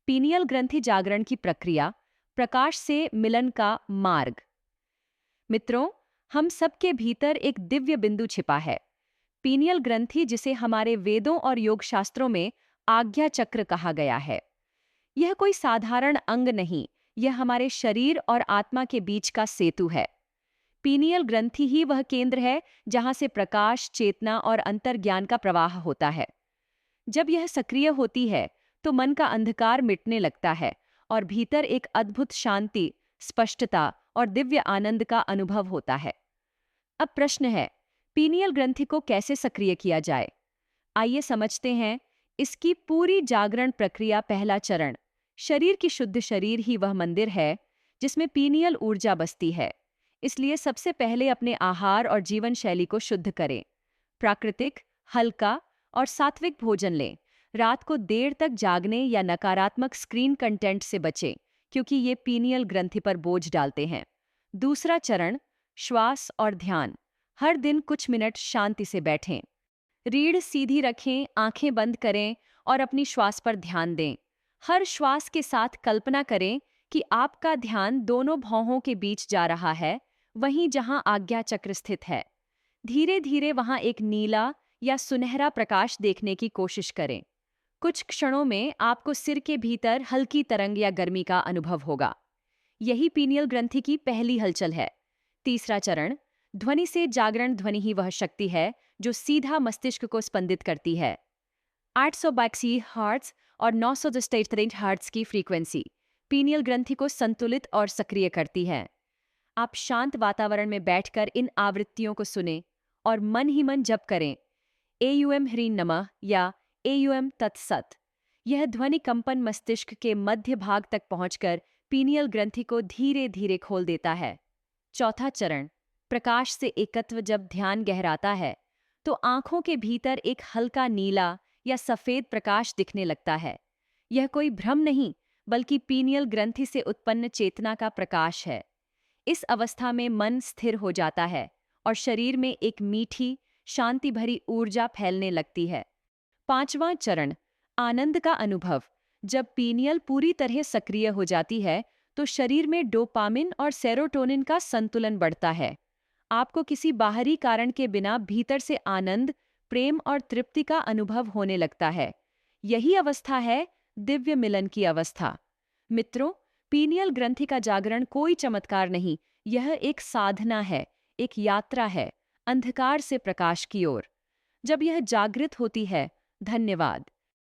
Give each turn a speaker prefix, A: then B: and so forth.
A: Pineal ग्रंथि जागरण की प्रक्रिया, प्रकाश से मिलन का मार्ग। मित्रों, हम सबके भीतर एक दिव्य बिंदु छिपा है। पीनियल ग्रंथि, जिसे हमारे वेदों और योग शास्त्रों में आज्ञा चक्र कहा गया है। यह कोई साधारण अंग नहीं, यह हमारे शरीर और आत्मा के बीच का सेतु है। पीनियल ग्रंथि ही वह केंद्र है जहां से प्रकाश, चेतना और अंतर्ज्ञान का प्रवाह होता है। जब यह सक्रिय होती है तो मन का अंधकार मिटने लगता है और भीतर एक अद्भुत शांति, स्पष्टता और दिव्य आनंद का अनुभव होता है। अब प्रश्न है, पीनियल ग्रंथि को कैसे सक्रिय किया जाए? आइए समझते हैं इसकी पूरी जागरण प्रक्रिया। पहला चरण, शरीर की शुद्ध शरीर ही वह मंदिर है जिसमें पीनियल ऊर्जा बसती है। इसलिए सबसे पहले अपने आहार और जीवन शैली को शुद्ध करें। प्राकृतिक, हल्का और सात्विक भोजन लें। रात को देर तक जागने या नकारात्मक स्क्रीन कंटेंट से बचें, क्योंकि ये पीनियल ग्रंथि पर बोझ डालते हैं। दूसरा चरण, श्वास और ध्यान। हर दिन कुछ मिनट शांति से बैठें। रीढ़ सीधी रखें, आंखें बंद करें और अपनी श्वास पर ध्यान दें। हर श्वास के साथ कल्पना करें कि आपका ध्यान दोनों भौहों के बीच जा रहा है, वहीं जहां आज्ञा चक्र स्थित है। धीरे धीरे वहां एक नीला या सुनहरा प्रकाश देखने की कोशिश करें। कुछ क्षणों में आपको सिर के भीतर हल्की तरंग या गर्मी का अनुभव होगा। यही पीनियल ग्रंथि की पहली हलचल है। तीसरा चरण, ध्वनि से जागरण। ध्वनि ही वह शक्ति है जो सीधा मस्तिष्क को स्पंदित करती है। 882 हर्ट्ज और 963 हर्ट्ज की फ्रीक्वेंसी पीनियल ग्रंथि को संतुलित और सक्रिय करती है। आप शांत वातावरण में बैठकर इन आवृत्तियों को सुनें और मन ही मन जप करें, एयुएम ह्रीं नमः या एयुएम तत्सत। यह ध्वनि कंपन मस्तिष्क के मध्य भाग तक पहुंचकर पीनियल ग्रंथि को धीरे धीरे खोल देता है। चौथा चरण, प्रकाश से एकत्व। जब ध्यान गहराता है तो आंखों के भीतर एक हल्का नीला या सफेद प्रकाश दिखने लगता है। यह कोई भ्रम नहीं, बल्कि पीनियल ग्रंथि से उत्पन्न चेतना का प्रकाश है। इस अवस्था में मन स्थिर हो जाता है और शरीर में एक मीठी, शांति भरी ऊर्जा फैलने लगती है। पांचवां चरण, आनंद का अनुभव। जब पीनियल पूरी तरह सक्रिय हो जाती है तो शरीर में डोपामिन और सेरोटोनिन का संतुलन बढ़ता है। आपको किसी बाहरी कारण के बिना भीतर से आनंद, प्रेम और तृप्ति का अनुभव होने लगता है। यही अवस्था है दिव्य मिलन की अवस्था। मित्रों, पीनियल ग्रंथि का जागरण कोई चमत्कार नहीं, यह एक साधना है, एक यात्रा है अंधकार से प्रकाश की ओर। जब यह जागृत होती है, धन्यवाद।